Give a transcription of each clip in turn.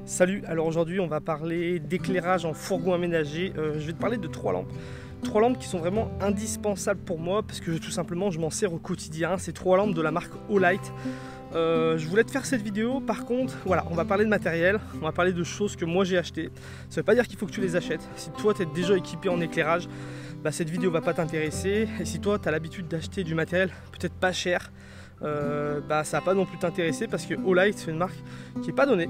Salut, alors aujourd'hui on va parler d'éclairage en fourgon aménagé. Je vais te parler de trois lampes. Trois lampes qui sont vraiment indispensables pour moi parce que tout simplement je m'en sers au quotidien. C'est trois lampes de la marque Olight. Je voulais te faire cette vidéo, par contre voilà, on va parler de matériel, on va parler de choses que moi j'ai achetées. Ça veut pas dire qu'il faut que tu les achètes. Si toi tu es déjà équipé en éclairage, bah, cette vidéo va pas t'intéresser. Et si toi tu as l'habitude d'acheter du matériel peut-être pas cher, bah, ça va pas non plus t'intéresser parce que Olight c'est une marque qui est pas donnée.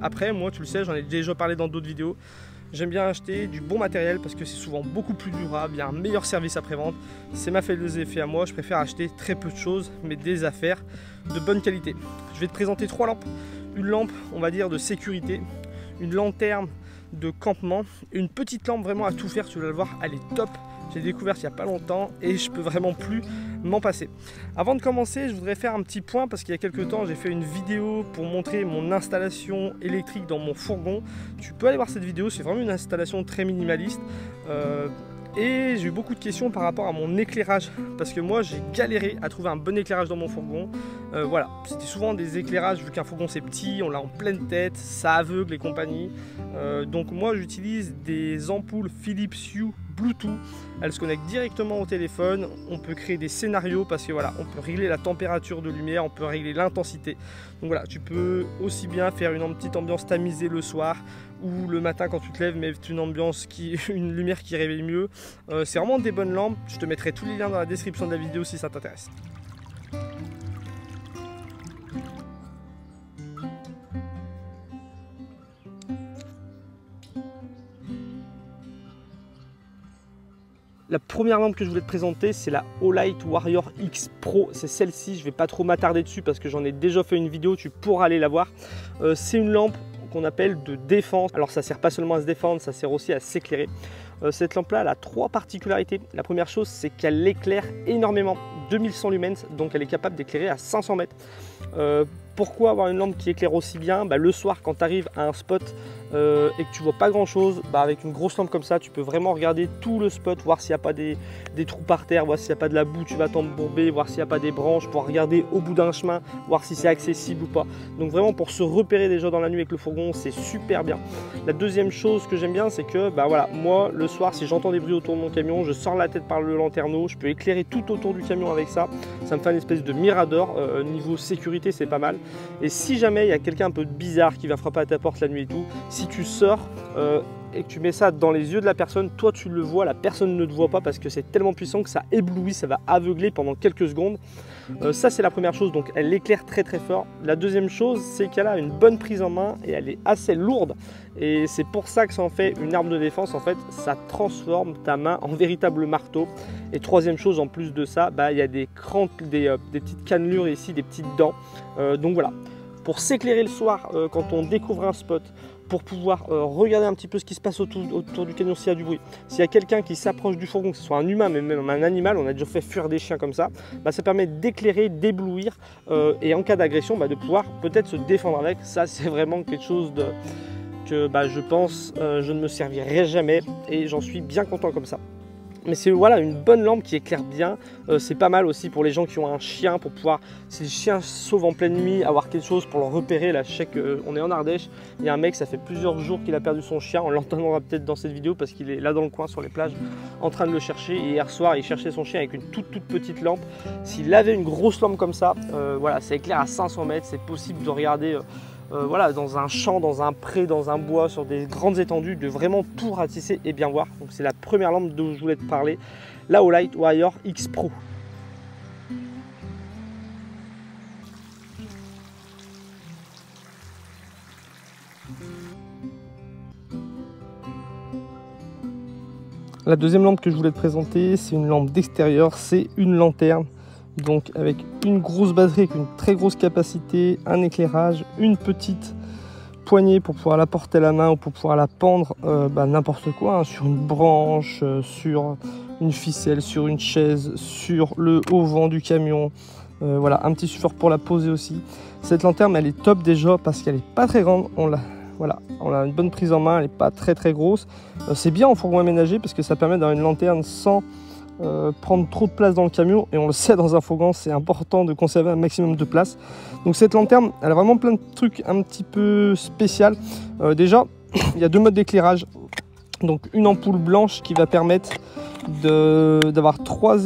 Après moi tu le sais, j'en ai déjà parlé dans d'autres vidéos. J'aime bien acheter du bon matériel parce que c'est souvent beaucoup plus durable, il y a un meilleur service après-vente. C'est ma philosophie à moi, je préfère acheter très peu de choses mais des affaires de bonne qualité. Je vais te présenter trois lampes. Une lampe, on va dire, de sécurité, une lanterne de campement et une petite lampe vraiment à tout faire, tu vas le voir, elle est top. J'ai découvert il n'y a pas longtemps et je peux vraiment plus m'en passer. Avant de commencer, je voudrais faire un petit point parce qu'il y a quelques temps j'ai fait une vidéo pour montrer mon installation électrique dans mon fourgon. Tu peux aller voir cette vidéo, c'est vraiment une installation très minimaliste. Et j'ai eu beaucoup de questions par rapport à mon éclairage parce que moi j'ai galéré à trouver un bon éclairage dans mon fourgon. Voilà, c'était souvent des éclairages, vu qu'un fourgon c'est petit, on l'a en pleine tête, ça aveugle et compagnie. Donc moi j'utilise des ampoules Philips Hue Bluetooth, elles se connectent directement au téléphone, on peut créer des scénarios parce que voilà, on peut régler la température de lumière, on peut régler l'intensité. Donc voilà, tu peux aussi bien faire une petite ambiance tamisée le soir ou le matin quand tu te lèves, mettre une lumière qui réveille mieux. C'est vraiment des bonnes lampes, je te mettrai tous les liens dans la description de la vidéo si ça t'intéresse. La première lampe que je voulais te présenter, c'est la Olight Warrior X Pro. C'est celle-ci, je ne vais pas trop m'attarder dessus parce que j'en ai déjà fait une vidéo, tu pourras aller la voir. C'est une lampe qu'on appelle de défense. Alors ça ne sert pas seulement à se défendre, ça sert aussi à s'éclairer. Cette lampe-là, elle a trois particularités. La première chose, c'est qu'elle éclaire énormément, 2100 lumens, donc elle est capable d'éclairer à 500 mètres. Pourquoi avoir une lampe qui éclaire aussi bien? Le soir, quand tu arrives à un spot et que tu vois pas grand chose, avec une grosse lampe comme ça, tu peux vraiment regarder tout le spot, voir s'il n'y a pas des trous par terre, voir s'il n'y a pas de la boue, tu vas t'embourber, voir s'il n'y a pas des branches, pouvoir regarder au bout d'un chemin, voir si c'est accessible ou pas. Donc vraiment pour se repérer déjà dans la nuit avec le fourgon, c'est super bien. La deuxième chose que j'aime bien, c'est que voilà, moi le soir, si j'entends des bruits autour de mon camion, je sors la tête par le lanterneau, je peux éclairer tout autour du camion avec ça. Ça me fait une espèce de mirador. Niveau sécurité, c'est pas mal. Et si jamais il y a quelqu'un un peu bizarre qui va frapper à ta porte la nuit et tout, si tu sors et que tu mets ça dans les yeux de la personne, toi tu le vois, la personne ne te voit pas parce que c'est tellement puissant que ça éblouit, ça va aveugler pendant quelques secondes. Ça c'est la première chose, donc elle éclaire très très fort. La deuxième chose, c'est qu'elle a une bonne prise en main et elle est assez lourde. Et c'est pour ça que ça en fait une arme de défense. En fait, ça transforme ta main en véritable marteau. Et troisième chose, en plus de ça, il y a des petites cannelures ici, des petites dents. Donc voilà, pour s'éclairer le soir quand on découvre un spot, pour pouvoir regarder un petit peu ce qui se passe autour du camion s'il y a du bruit. S'il y a quelqu'un qui s'approche du fourgon, que ce soit un humain, mais même un animal, on a déjà fait fuir des chiens comme ça, ça permet d'éclairer, d'éblouir et en cas d'agression, de pouvoir peut-être se défendre avec. Ça, c'est vraiment quelque chose que je pense je ne me servirai jamais et j'en suis bien content comme ça. Mais c'est voilà, une bonne lampe qui éclaire bien. C'est pas mal aussi pour les gens qui ont un chien, pour pouvoir, si le chien sauve en pleine nuit, avoir quelque chose pour le repérer. Là, je sais qu'on est en Ardèche, il y a un mec, ça fait plusieurs jours qu'il a perdu son chien. On l'entendra peut-être dans cette vidéo parce qu'il est là dans le coin sur les plages en train de le chercher. Et hier soir, il cherchait son chien avec une toute petite lampe. S'il avait une grosse lampe comme ça, voilà, ça éclaire à 500 mètres. C'est possible de regarder voilà, dans un champ, dans un pré, dans un bois, sur des grandes étendues, de vraiment tout ratisser et bien voir. Donc c'est la première lampe dont je voulais te parler, la Olight Warrior X Pro. La deuxième lampe que je voulais te présenter, c'est une lampe d'extérieur, c'est une lanterne. Donc avec une grosse batterie, avec une très grosse capacité, un éclairage, une petite poignée pour pouvoir la porter à la main ou pour pouvoir la pendre n'importe quoi, sur une branche, sur une ficelle, sur une chaise, sur le haut-vent du camion. Voilà, un petit support pour la poser aussi. Cette lanterne, elle est top déjà parce qu'elle n'est pas très grande. Voilà, on a une bonne prise en main, elle n'est pas très grosse. C'est bien en fourgon aménagé parce que ça permet d'avoir une lanterne sans prendre trop de place dans le camion, et on le sait, dans un fourgon c'est important de conserver un maximum de place. Donc cette lanterne, elle a vraiment plein de trucs un petit peu spéciaux. Déjà, il y a deux modes d'éclairage. Donc une ampoule blanche qui va permettre d'avoir trois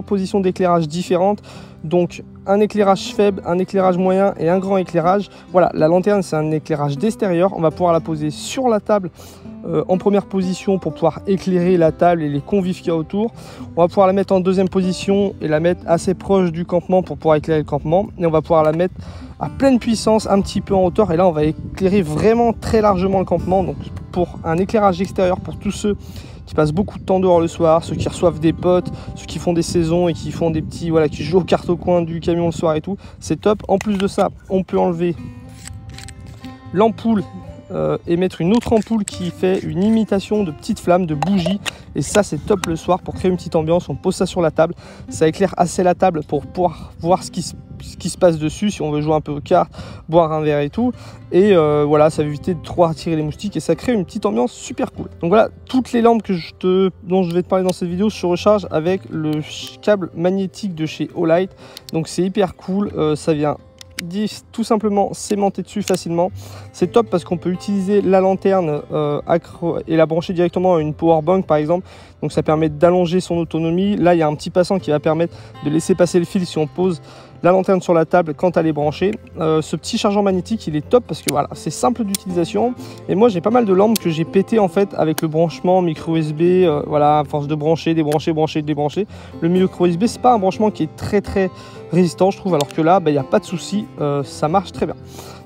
positions d'éclairage différentes. Donc un éclairage faible, un éclairage moyen et un grand éclairage. Voilà, la lanterne c'est un éclairage d'extérieur. On va pouvoir la poser sur la table en première position pour pouvoir éclairer la table et les convives qu'il y a autour. On va pouvoir la mettre en deuxième position et la mettre assez proche du campement pour pouvoir éclairer le campement. Et on va pouvoir la mettre à pleine puissance, un petit peu en hauteur. Et là on va éclairer vraiment très largement le campement. Donc pour un éclairage extérieur, pour tous ceux qui passent beaucoup de temps dehors le soir, ceux qui reçoivent des potes, ceux qui font des saisons et qui font des petits, voilà, qui jouent aux cartes au coin du camion le soir et tout, c'est top. En plus de ça, on peut enlever l'ampoule et mettre une autre ampoule qui fait une imitation de petites flammes, de bougies, et ça c'est top le soir pour créer une petite ambiance. On pose ça sur la table, ça éclaire assez la table pour pouvoir voir ce qui se passe dessus, si on veut jouer un peu aux cartes, boire un verre et tout, et voilà, ça va éviter de trop attirer les moustiques et ça crée une petite ambiance super cool. Donc voilà, toutes les lampes dont je vais te parler dans cette vidéo se rechargent avec le câble magnétique de chez Olight. Donc c'est hyper cool, ça vient tout simplement s'aimanter dessus facilement. C'est top parce qu'on peut utiliser la lanterne et la brancher directement à une power bank par exemple. Donc ça permet d'allonger son autonomie. Là il y a un petit passant qui va permettre de laisser passer le fil si on pose la lanterne sur la table quand elle est branchée. Ce petit chargeur magnétique il est top parce que voilà, c'est simple d'utilisation. Et moi j'ai pas mal de lampes que j'ai pété en fait avec le branchement micro USB. Voilà, à force de brancher, débrancher, brancher, débrancher. Le micro USB c'est pas un branchement qui est très résistant je trouve, alors que là il n'y a pas de souci, ça marche très bien.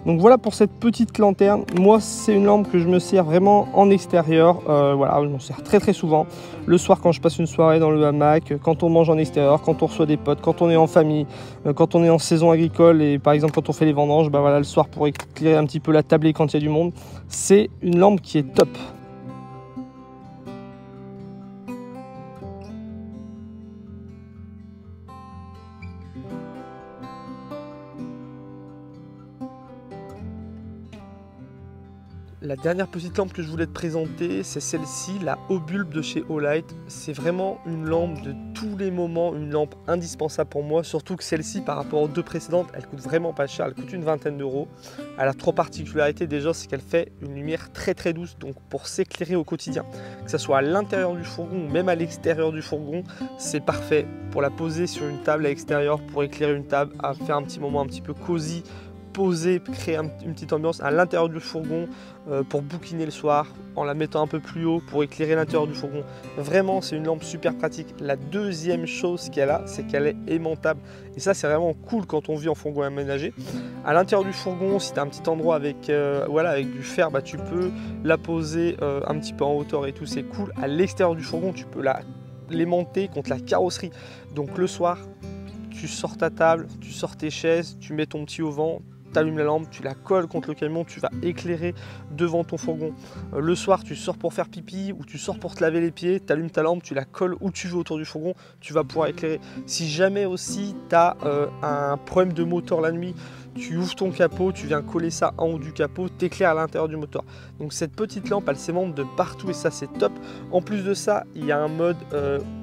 Donc voilà pour cette petite lanterne. Moi c'est une lampe que je me sers vraiment en extérieur, voilà, je m'en sers très souvent. Le soir quand je passe une soirée dans le hamac, quand on mange en extérieur, quand on reçoit des potes, quand on est en famille, quand on est en saison agricole et par exemple quand on fait les vendanges, bah voilà, le soir pour éclairer un petit peu la tablée quand il y a du monde, c'est une lampe qui est top. La dernière petite lampe que je voulais te présenter, c'est celle-ci, la Obulbe de chez Olight. C'est vraiment une lampe de tous les moments, une lampe indispensable pour moi, surtout que celle-ci par rapport aux deux précédentes, elle coûte vraiment pas cher, elle coûte une vingtaine d'euros. Elle a trois particularités déjà, c'est qu'elle fait une lumière très douce, donc pour s'éclairer au quotidien, que ce soit à l'intérieur du fourgon ou même à l'extérieur du fourgon, c'est parfait pour la poser sur une table à l'extérieur, pour éclairer une table, à faire un petit moment un petit peu cosy, poser, créer une petite ambiance à l'intérieur du fourgon pour bouquiner le soir en la mettant un peu plus haut pour éclairer l'intérieur du fourgon. Vraiment c'est une lampe super pratique. La deuxième chose qu'elle a, c'est qu'elle est aimantable et ça c'est vraiment cool quand on vit en fourgon aménagé. À l'intérieur du fourgon, si tu as un petit endroit avec, voilà, avec du fer, bah, tu peux la poser un petit peu en hauteur et tout, c'est cool. À l'extérieur du fourgon tu peux l'aimanter contre la carrosserie, donc le soir tu sors ta table, tu sors tes chaises, tu mets ton petit auvent, tu allumes la lampe, tu la colles contre le camion, tu vas éclairer devant ton fourgon. Le soir, tu sors pour faire pipi ou tu sors pour te laver les pieds, tu allumes ta lampe, tu la colles où tu veux autour du fourgon, tu vas pouvoir éclairer. Si jamais aussi tu as un problème de moteur la nuit, tu ouvres ton capot, tu viens coller ça en haut du capot, t'éclaires à l'intérieur du moteur. Donc cette petite lampe, elle s'aimante de partout et ça c'est top. En plus de ça, il y a un mode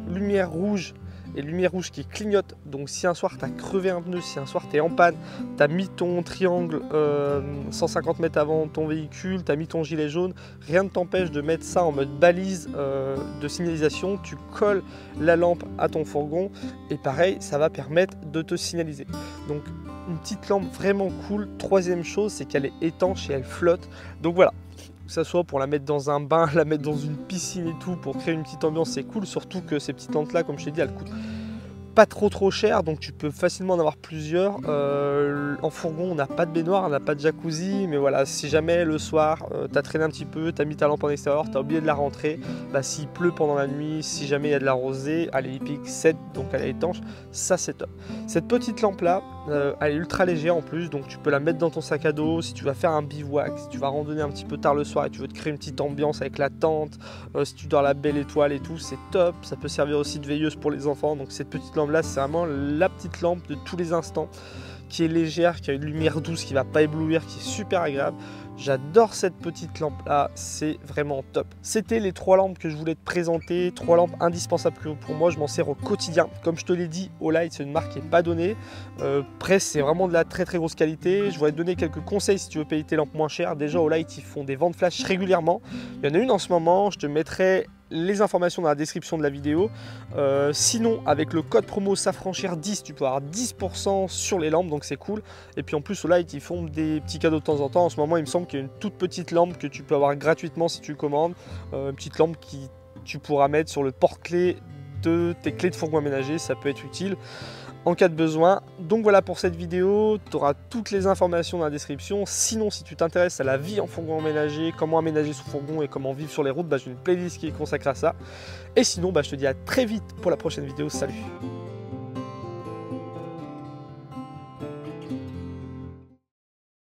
lumière rouge et lumière rouge qui clignote. Donc si un soir tu as crevé un pneu, si un soir tu es en panne, tu as mis ton triangle 150 mètres avant ton véhicule, tu as mis ton gilet jaune, rien ne t'empêche de mettre ça en mode balise de signalisation. Tu colles la lampe à ton fourgon et pareil, ça va permettre de te signaliser. Donc une petite lampe vraiment cool. Troisième chose, c'est qu'elle est étanche et elle flotte. Donc voilà, que ça soit pour la mettre dans un bain, la mettre dans une piscine et tout, pour créer une petite ambiance, c'est cool. Surtout que ces petites lampes là, comme je t'ai dit, elles coûtent pas trop cher, donc tu peux facilement en avoir plusieurs. En fourgon, on n'a pas de baignoire, on n'a pas de jacuzzi, mais voilà, si jamais le soir, tu as traîné un petit peu, tu as mis ta lampe en extérieur, tu as oublié de la rentrer, bah, s'il pleut pendant la nuit, si jamais il y a de la rosée, elle est IPX 7, donc elle est étanche, ça c'est top. Cette petite lampe là, elle est ultra légère en plus, donc tu peux la mettre dans ton sac à dos, si tu vas faire un bivouac, si tu vas randonner un petit peu tard le soir et tu veux te créer une petite ambiance avec la tente, si tu dors la belle étoile et tout, c'est top. Ça peut servir aussi de veilleuse pour les enfants, donc cette petite lampe là, c'est vraiment la petite lampe de tous les instants. qui est légère, qui a une lumière douce, qui ne va pas éblouir, qui est super agréable. J'adore cette petite lampe là, c'est vraiment top. C'était les 3 lampes que je voulais te présenter, 3 lampes indispensables pour moi, je m'en sers au quotidien. Comme je te l'ai dit, Olight c'est une marque qui n'est pas donnée. Presse c'est vraiment de la très grosse qualité. Je voudrais te donner quelques conseils si tu veux payer tes lampes moins chères. Déjà Olight ils font des ventes flash régulièrement. Il y en a une en ce moment, je te mettrai les informations dans la description de la vidéo. Sinon avec le code promo s'affranchir 10 tu peux avoir 10% sur les lampes, donc c'est cool. Et puis en plus Olight ils font des petits cadeaux de temps en temps. En ce moment il me semble qu'il y a une toute petite lampe que tu peux avoir gratuitement si tu commandes, une petite lampe qui tu pourras mettre sur le porte-clés de tes clés de fourgon aménagé, ça peut être utile en cas de besoin. Donc voilà pour cette vidéo, tu auras toutes les informations dans la description. Sinon si tu t'intéresses à la vie en fourgon aménagé, comment aménager son fourgon et comment vivre sur les routes, j'ai une playlist qui est consacrée à ça. Et sinon je te dis à très vite pour la prochaine vidéo, salut.